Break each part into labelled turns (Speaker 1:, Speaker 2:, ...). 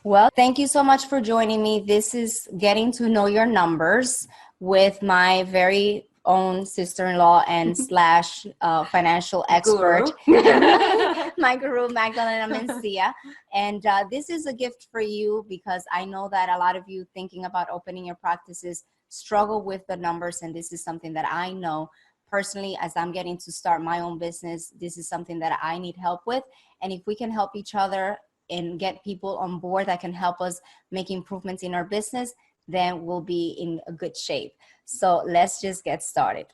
Speaker 1: Well, thank you so much for joining me. This is Getting to Know Your Numbers with my very own sister-in-law and slash financial expert, my guru, Magdalena Mencia. And this is a gift for you because I know that a lot of you thinking about opening your practices struggle with the numbers. And this is something that I know personally, as I'm getting to start my own business, this is something that I need help with. And if we can help each other and get people on board that can help us make improvements in our business, then we'll be in a good shape. So let's just get started.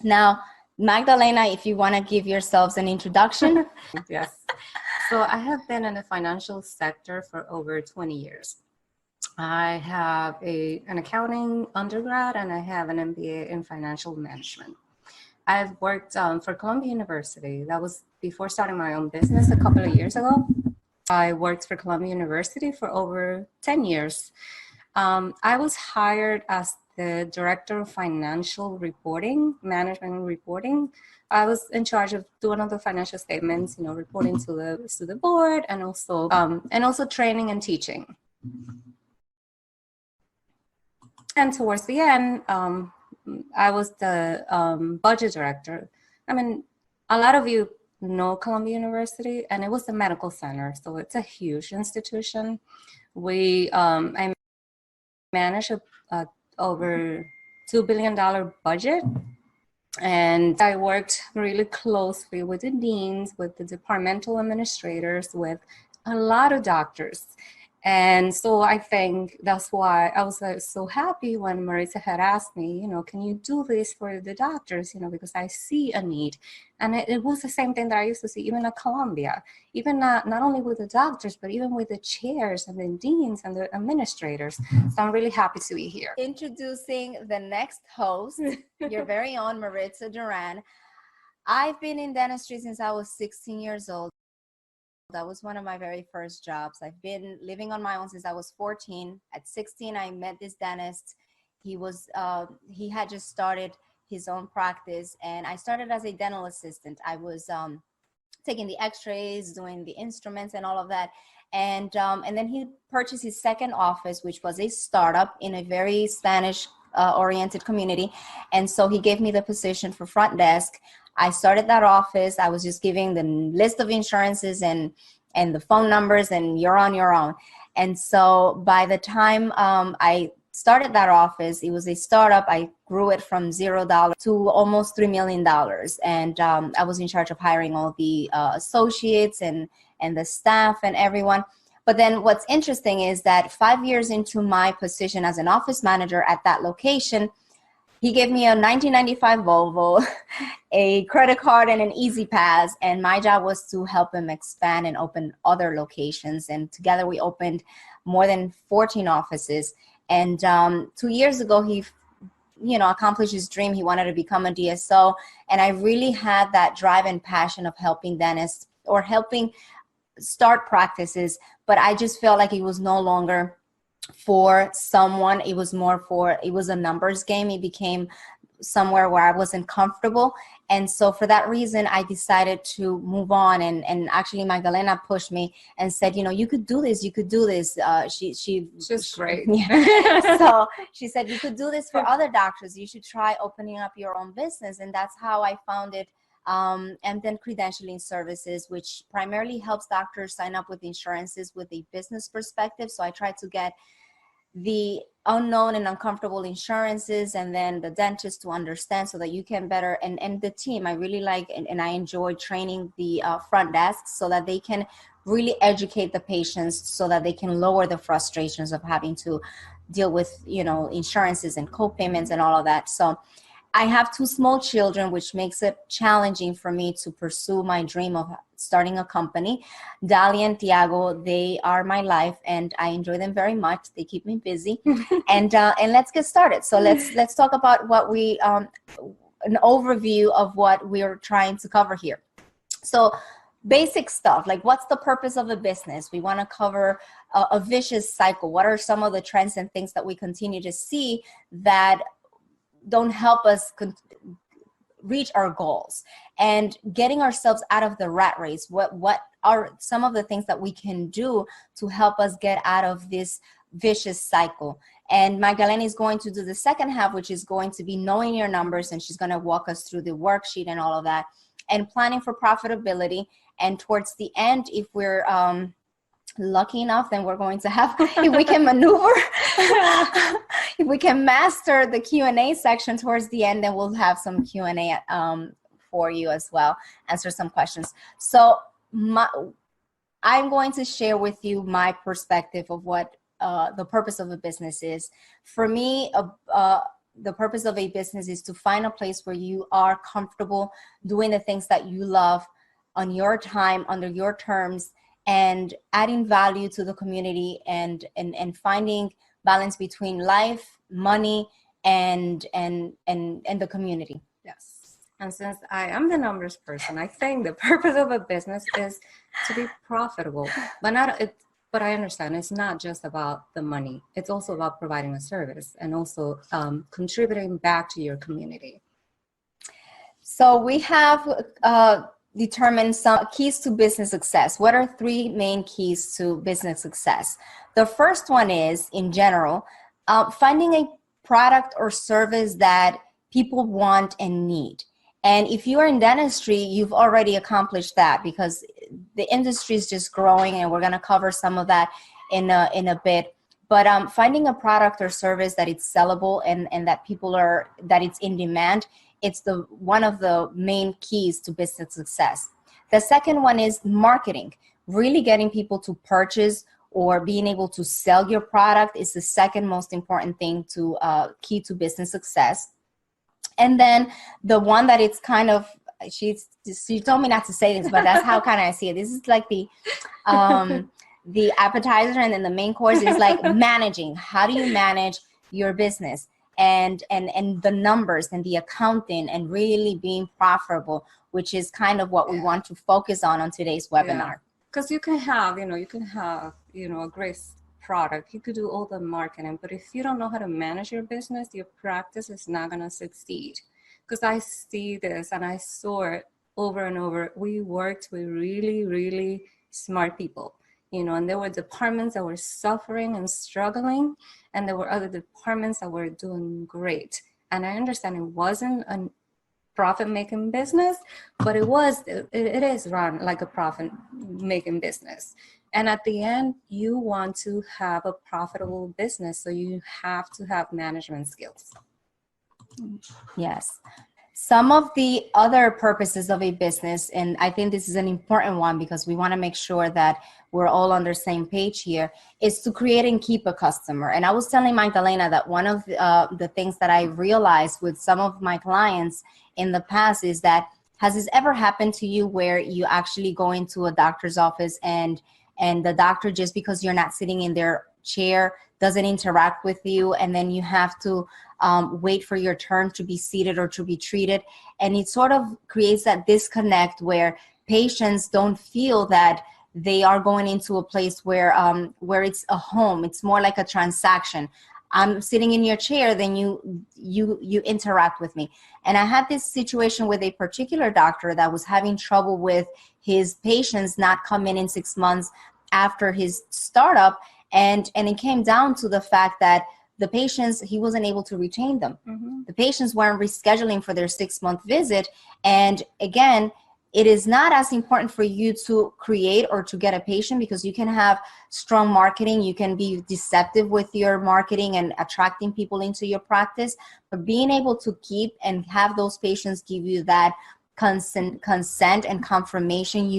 Speaker 1: Now, Magdalena, if you want to give yourselves an introduction.
Speaker 2: Yes. So I have been in the financial sector for over 20 years. I have an accounting undergrad and I have an MBA in financial management. I've worked for Columbia University. That was before starting my own business a couple of years ago. I worked for Columbia University for over 10 years. I was hired as the Director of Financial Reporting, Management and Reporting. I was in charge of doing all the financial statements, reporting to the board, and also training and teaching. And towards the end, I was the budget director. I mean, a lot of you know Columbia University, and it was a medical center, so it's a huge institution. I managed a over $2 billion budget. And I worked really closely with the deans, with the departmental administrators, with a lot of doctors. And so I think that's why I was so happy when Margarita had asked me, can you do this for the doctors, because I see a need. And it was the same thing that I used to see even at Columbia, even not only with the doctors, but even with the chairs and the deans and the administrators. So I'm really happy to be here.
Speaker 1: Introducing the next host, your very own Margarita Duran. I've been in dentistry since I was 16 years old. That was one of my very first jobs. I've been living on my own since I was 14. At 16, I met this dentist. He had just started his own practice, and I started as a dental assistant. I was taking the x-rays, doing the instruments and all of that. And then he purchased his second office, which was a startup in a very Spanish oriented community. And so he gave me the position for front desk. I started that office. I was just giving the list of insurances and the phone numbers, and you're on your own. And so by the time I started that office, it was a startup. I grew it from $0 to almost $3 million. And I was in charge of hiring all the associates and the staff and everyone. But then what's interesting is that 5 years into my position as an office manager at that location, he gave me a 1995 Volvo, a credit card, and an Easy Pass. And my job was to help him expand and open other locations. And together we opened more than 14 offices. And 2 years ago, he accomplished his dream. He wanted to become a DSO. And I really had that drive and passion of helping dentists or helping start practices. But I just felt like it was no longer for someone. It was a numbers game. It became somewhere where I wasn't comfortable. And so for that reason, I decided to move on. And actually Magdalena pushed me and said, you could do this. You could do this. She's
Speaker 2: great.
Speaker 1: Yeah. So she said, you could do this for other doctors. You should try opening up your own business. And that's how I founded and then credentialing services, which primarily helps doctors sign up with insurances with a business perspective. So I try to get the unknown and uncomfortable insurances and then the dentist to understand so that you can better, and the team, I really like and I enjoy training the front desk so that they can really educate the patients so that they can lower the frustrations of having to deal with, insurances and co-payments and all of that. So I have 2 small children, which makes it challenging for me to pursue my dream of starting a company. Dali and Tiago, they are my life, and I enjoy them very much. They keep me busy. And let's get started. So let's talk about what an overview of what we're trying to cover here. So basic stuff, like what's the purpose of a business? We want to cover a vicious cycle? What are some of the trends and things that we continue to see that don't help us reach our goals, and getting ourselves out of the rat race? What are some of the things that we can do to help us get out of this vicious cycle? And Magdalena is going to do the second half, which is going to be knowing your numbers, and she's going to walk us through the worksheet and all of that, and planning for profitability. And towards the end, if we're lucky enough, then we're going to have, if we can maneuver, if we can master the Q&A section towards the end, then we'll have some Q&A for you as well, answer some questions. So I'm going to share with you my perspective of what the purpose of a business is. For me, the purpose of a business is to find a place where you are comfortable doing the things that you love on your time, under your terms, and adding value to the community, and finding balance between life, money, and the community.
Speaker 2: Yes. And since I am the numbers person, I think the purpose of a business is to be profitable, but I understand it's not just about the money. It's also about providing a service and also contributing back to your community.
Speaker 1: So we have determined some keys to business success. What are three main keys to business success? The first one is, in general, finding a product or service that people want and need. And if you are in dentistry, you've already accomplished that, because the industry is just growing, and we're going to cover some of that in a bit. But finding a product or service that it's sellable and that that it's in demand, it's one of the main keys to business success. The second one is marketing. Really getting people to purchase or being able to sell your product is the second most important thing to key to business success. And then the one that it's kind of, she told me not to say this, but that's how kind of I see it. This is like the appetizer, and then the main course is like managing. How do you manage your business? And the numbers and the accounting, and really being profitable, which is kind of what we want to focus on today's webinar.
Speaker 2: Because you can have a great product. You could do all the marketing, but if you don't know how to manage your business, your practice is not going to succeed. Because I see this, and I saw it over and over. We worked with really, really smart people. And there were departments that were suffering and struggling, and there were other departments that were doing great. And I understand it wasn't a profit-making business, but it is run like a profit-making business. And at the end, you want to have a profitable business, so you have to have management skills.
Speaker 1: Yes. Some of the other purposes of a business, and I think this is an important one because we want to make sure that we're all on the same page here, is to create and keep a customer. And I was telling Magdalena that one of the things that I realized with some of my clients in the past is that, has this ever happened to you where you actually go into a doctor's office and the doctor, just because you're not sitting in their chair, doesn't interact with you, and then you have to wait for your turn to be seated or to be treated? And it sort of creates that disconnect where patients don't feel that they are going into a place where it's a home. It's more like a transaction. I'm sitting in your chair, then you interact with me. And I had this situation with a particular doctor that was having trouble with his patients not coming in 6 months after his startup. And it came down to the fact that the patients, he wasn't able to retain them. Mm-hmm. The patients weren't rescheduling for their 6-month visit. And again, it is not as important for you to create or to get a patient, because you can have strong marketing. You can be deceptive with your marketing and attracting people into your practice. But being able to keep and have those patients give you that consent and confirmation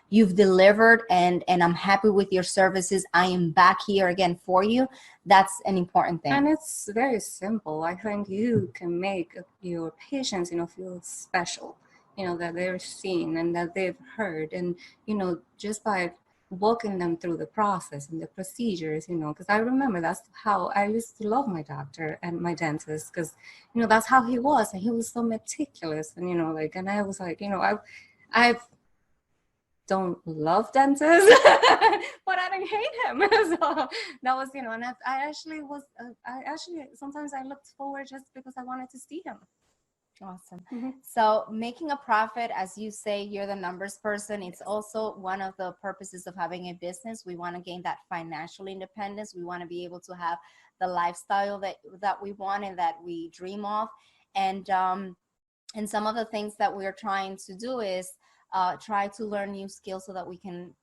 Speaker 1: you've delivered, and I'm happy with your services. I am back here again for you. That's an important thing.
Speaker 2: And it's very simple. I think you can make your patients, feel special. That they're seen and that they've heard, and, just by walking them through the process and the procedures, because I remember that's how I used to love my doctor and my dentist, because, that's how he was, and he was so meticulous, and, and I was like, don't love dentists, but I didn't hate him. So that was, and I actually, sometimes I looked forward just because I wanted to see him.
Speaker 1: Awesome. So making a profit, as you say, you're the numbers person. It's also one of the purposes of having a business. We want to gain that financial independence. We want to be able to have the lifestyle that we want and that we dream of. And some of the things that we're trying to do is try to learn new skills so that we can,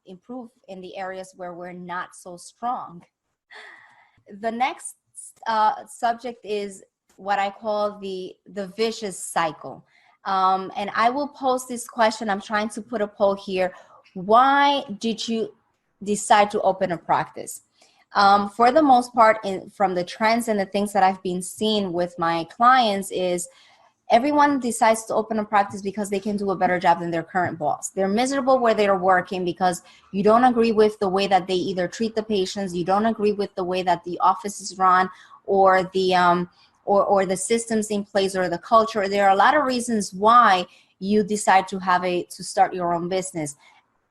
Speaker 1: improve in the areas where we're not so strong. The next subject is what I call the vicious cycle. And I will post this question. I'm trying to put a poll here. Why did you decide to open a practice? For the most part, from the trends and the things that I've been seeing with my clients is everyone decides to open a practice because they can do a better job than their current boss. They're miserable where they're working because you don't agree with the way that they either treat the patients, you don't agree with the way that the office is run, or the or the systems in place, or the culture. There are a lot of reasons why you decide to start your own business,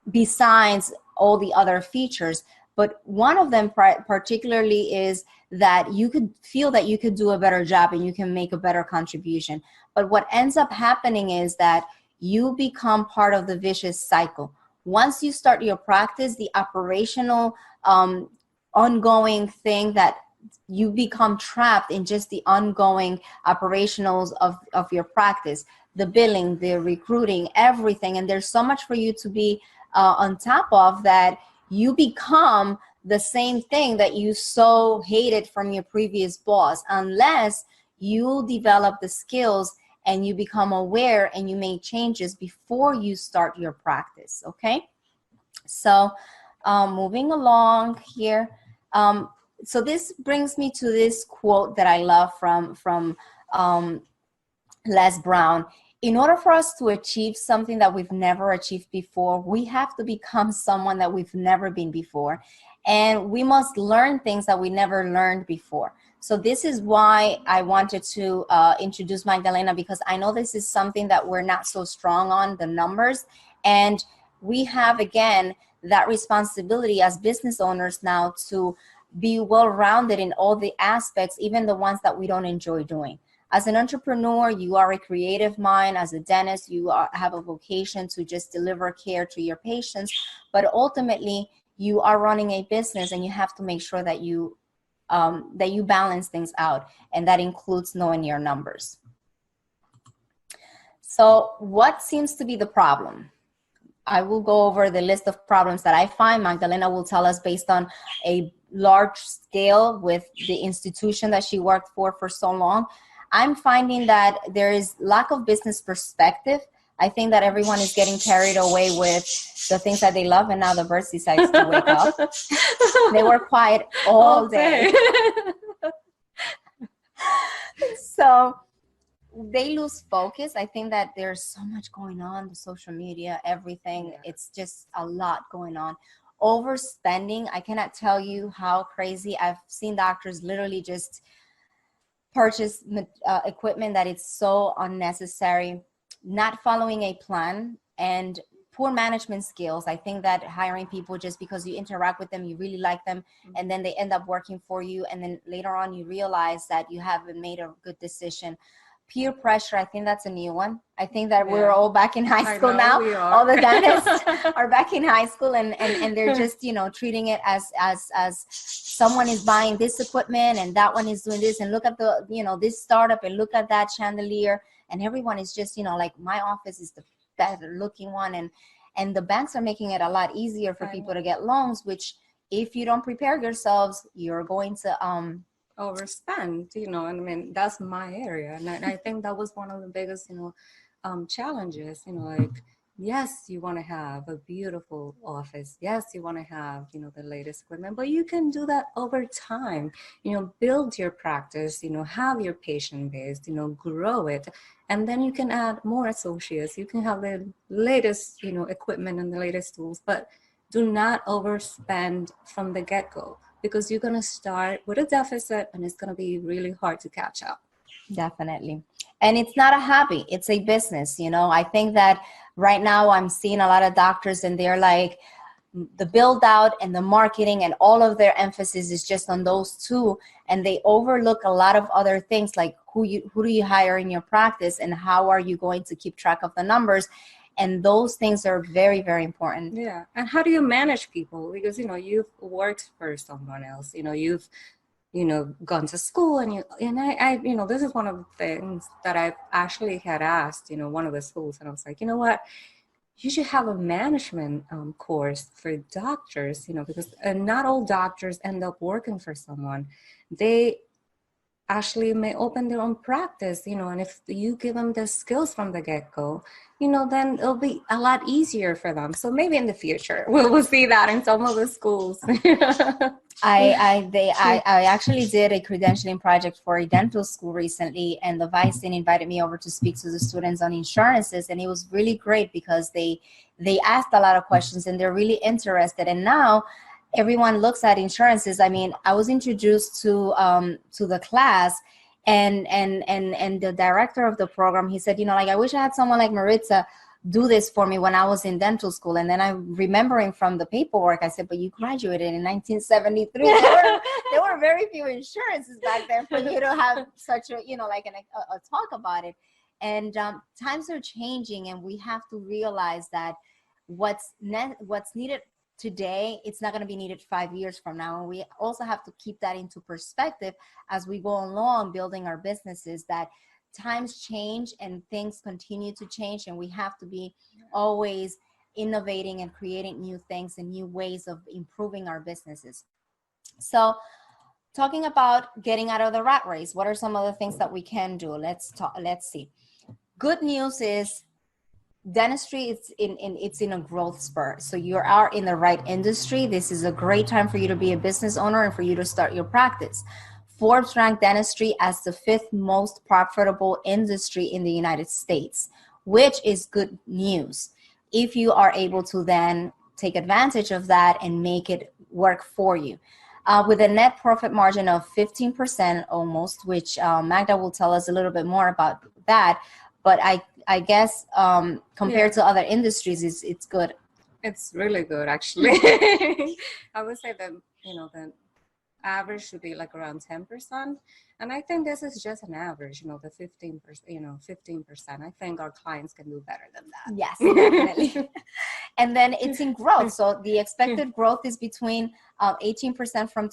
Speaker 1: besides all the other features. But one of them particularly is that you could feel that you could do a better job and you can make a better contribution. But what ends up happening is that you become part of the vicious cycle. Once you start your practice, the operational ongoing thing, that you become trapped in just the ongoing operationals of your practice, the billing, the recruiting, everything. And there's so much for you to be on top of, that you become the same thing that you so hated from your previous boss, unless you develop the skills and you become aware and you make changes before you start your practice. Okay, so moving along here. So this brings me to this quote that I love from Les Brown. In order for us to achieve something that we've never achieved before, we have to become someone that we've never been before. And we must learn things that we never learned before. So this is why I wanted to introduce Magdalena, because I know this is something that we're not so strong on, the numbers. And we have, again, that responsibility as business owners now to be well-rounded in all the aspects, even the ones that we don't enjoy doing. As an entrepreneur, you are a creative mind. As a dentist, you have a vocation to just deliver care to your patients. But ultimately, you are running a business, and you have to make sure that you balance things out, and that includes knowing your numbers. So what seems to be the problem? I will go over the list of problems that I find. Magdalena will tell us based on a large scale with the institution that she worked for so long. I'm finding that there is lack of business perspective. I think that everyone is getting carried away with the things that they love, and now the birds decides to wake up. They were quiet all day. So they lose focus. I think that there's so much going on, the social media, everything. Yeah. It's just a lot going on. Overspending. I cannot tell you how crazy. I've seen doctors literally just purchase equipment that it's so unnecessary, not following a plan, and poor management skills. I think that hiring people just because you interact with them, you really like them, and then they end up working for you, and then later on you realize that you haven't made a good decision. Peer pressure, I think that's a new one. I think that we're all back in high school now. All the dentists are back in high school, and they're just, treating it as someone is buying this equipment and that one is doing this, and look at the, this startup, and look at that chandelier, and everyone is just, like, my office is the better looking one, and the banks are making it a lot easier for people to get loans, which if you don't prepare yourselves, you're going to
Speaker 2: overspend, and I mean, that's my area. And I think that was one of the biggest, challenges, like, yes, you want to have a beautiful office. Yes, you want to have, the latest equipment, but you can do that over time, build your practice, have your patient base, grow it. And then you can add more associates. You can have the latest, equipment and the latest tools, but do not overspend from the get-go, because you're going to start with a deficit and it's going to be really hard to catch up.
Speaker 1: Definitely. And it's not a hobby, it's a business. I think that Right now, I'm seeing a lot of doctors and they're like, the build out and the marketing and all of their emphasis is just on those two, and they overlook a lot of other things like who do you hire in your practice and how are you going to keep track of the numbers, and those things are very, very important.
Speaker 2: Yeah. And how do you manage people? Because, you know, you've worked for someone else, you know, you've, you know, gone to school, and I, you know, this is one of the things that I've actually had asked, you know, one of the schools, and I was like, you know what, you should have a management course for doctors, you know, because not all doctors end up working for someone. They actually may open their own practice, you know, and if you give them the skills from the get-go, you know, then it'll be a lot easier for them. So maybe in the future we'll see that in some of the schools.
Speaker 1: I actually did a credentialing project for a dental school recently, and the vice dean invited me over to speak to the students on insurances, and it was really great because they asked a lot of questions and they're really interested. And now everyone looks at insurances. I mean, I was introduced to the class, and the director of the program, he said, you know, like, I wish I had someone like Maritza do this for me when I was in dental school. And then I'm remembering from the paperwork, I said, but you graduated in 1973. There were very few insurances back then for you to have such a, you know, like a talk about it. And times are changing, and we have to realize that what's needed today, it's not going to be needed 5 years from now. And we also have to keep that into perspective as we go along building our businesses, that times change and things continue to change, and we have to be always innovating and creating new things and new ways of improving our businesses. So talking about getting out of the rat race, what are some of the things that we can do? Let's see. Good news is dentistry, it's in a growth spurt. So you are in the right industry. This is a great time for you to be a business owner and for you to start your practice. Forbes ranked dentistry as the 5th most profitable industry in the United States, which is good news if you are able to then take advantage of that and make it work for you. With a net profit margin of 15% almost, which Magda will tell us a little bit more about that. But I guess compared to other industries, it's good.
Speaker 2: It's really good, actually. I would say that, you know, the average should be like around 10%. And I think this is just an average, you know, the 15%, you know, 15%. I think our clients can do better than that.
Speaker 1: Yes, definitely. And then it's in growth. So the expected growth is between 18% from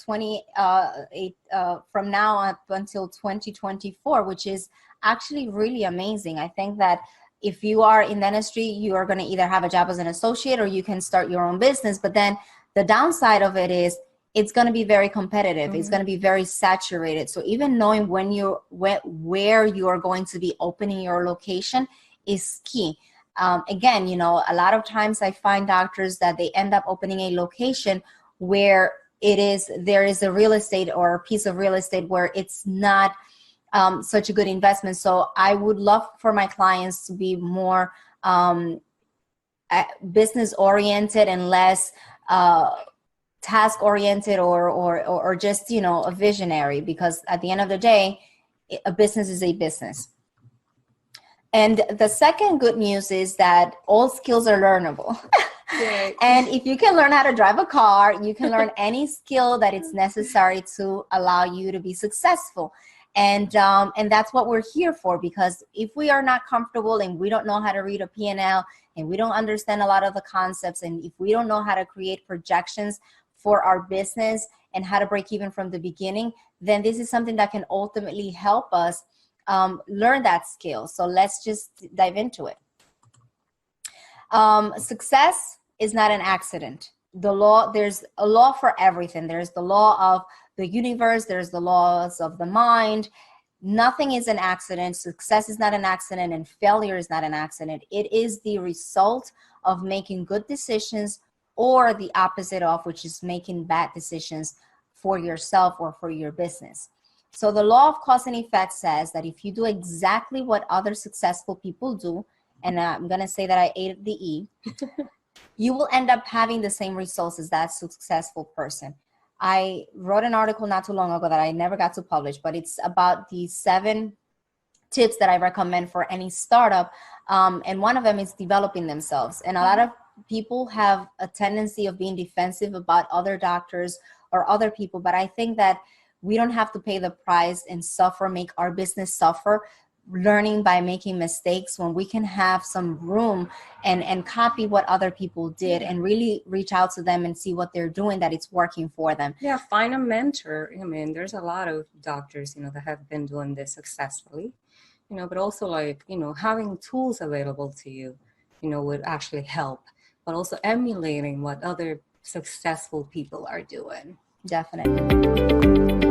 Speaker 1: from now up until 2024, which is actually really amazing. I think that if you are in dentistry, you are going to either have a job as an associate or you can start your own business. But then the downside of it is it's going to be very competitive. It's going to be very saturated. So even knowing where you are going to be opening your location is key. Again, you know, a lot of times I find doctors that they end up opening a location where there is a real estate or a piece of real estate where it's not such a good investment. So I would love for my clients to be more business oriented and less task oriented or just, you know, a visionary, because at the end of the day, a business is a business. And the second good news is that all skills are learnable.
Speaker 2: Right.
Speaker 1: And if you can learn how to drive a car, you can learn any skill that is necessary to allow you to be successful. And that's what we're here for, because if we are not comfortable and we don't know how to read a P&L and we don't understand a lot of the concepts, and if we don't know how to create projections for our business and how to break even from the beginning, then this is something that can ultimately help us learn that skill. So let's just dive into it. Success is not an accident. There's a law for everything. There's the law of the universe. There's the laws of the mind. Nothing is an accident. Success is not an accident, and failure is not an accident. It is the result of making good decisions, or the opposite of, which is making bad decisions for yourself or for your business. So the law of cause and effect says that if you do exactly what other successful people do, and I'm going to say that I ate the E, you will end up having the same results as that successful person. I wrote an article not too long ago that I never got to publish, but it's about the 7 tips that I recommend for any startup And one of them is developing themselves. And a lot of people have a tendency of being defensive about other doctors or other people, but I think that we don't have to pay the price and suffer, make our business suffer, learning by making mistakes, when we can have some room and copy what other people did and really reach out to them and see what they're doing, that it's working for them.
Speaker 2: Yeah, find a mentor. I mean, there's a lot of doctors, that have been doing this successfully, but also like, having tools available to you, would actually help, but also emulating what other successful people are doing.
Speaker 1: Definitely.